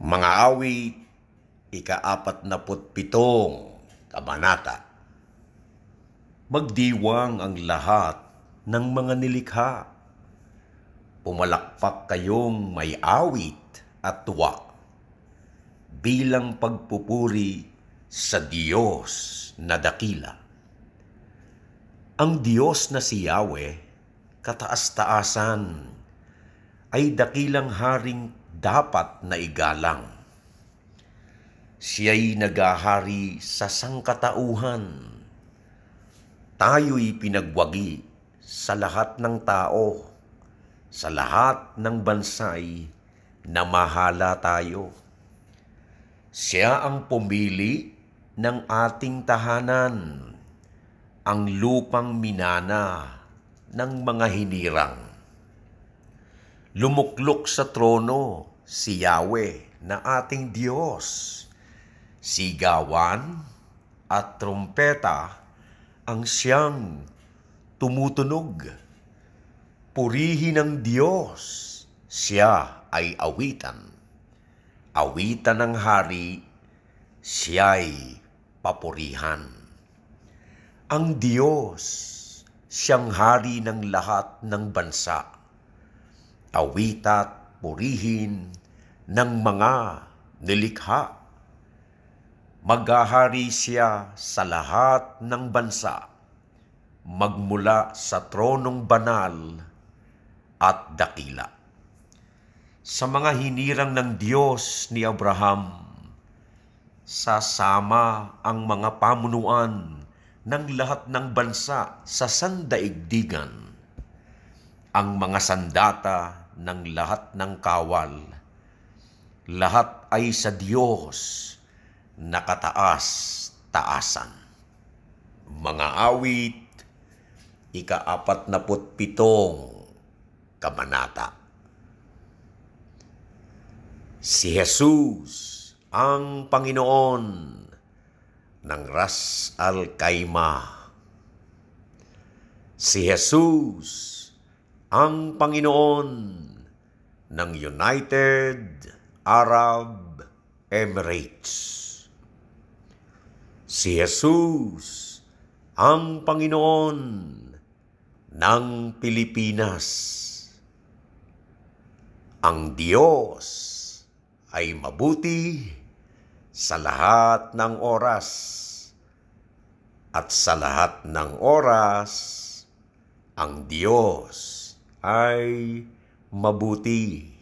Mga awit, ika-47 kabanata. Magdiwang ang lahat ng mga nilikha. Pumalakpak kayong may awit at tuwa bilang pagpupuri sa Diyos na dakila. Ang Diyos na si Yahweh, kataas-taasan, ay dakilang haring dapat na igalang. Siya'y nagahari sa sangkatauhan. Tayo'y pinagwagi sa lahat ng tao, sa lahat ng bansay na mahala tayo. Siya ang pumili ng ating tahanan, ang lupang minana ng mga hinirang. Lumuklok sa trono si Yahweh na ating Diyos. Sigawan at trompeta ang siyang tumutunog. Purihin ang Diyos, siya ay awitan. Awitan ng hari, siya'y papurihan. Ang Diyos, siyang hari ng lahat ng bansa. Awita't purihin ng mga nilikha. Maghahari siya sa lahat ng bansa, magmula sa tronong banal at dakila. Sa mga hinirang ng Diyos ni Abraham, sasama ang mga pamunuan ng lahat ng bansa sa sandaigdigan. Ang mga sandata ng lahat ng kawal, lahat ay sa Diyos na kataas-taasan. Mga awit, ika-47 kabanata. Si Jesus ang Panginoon ng Ras Al Khaimah. Si Jesus ang Panginoon ng United Arab Emirates. Si Jesus ang Panginoon ng Pilipinas. Ang Diyos ay mabuti sa lahat ng oras, at sa lahat ng oras, ang Diyos ay mabuti.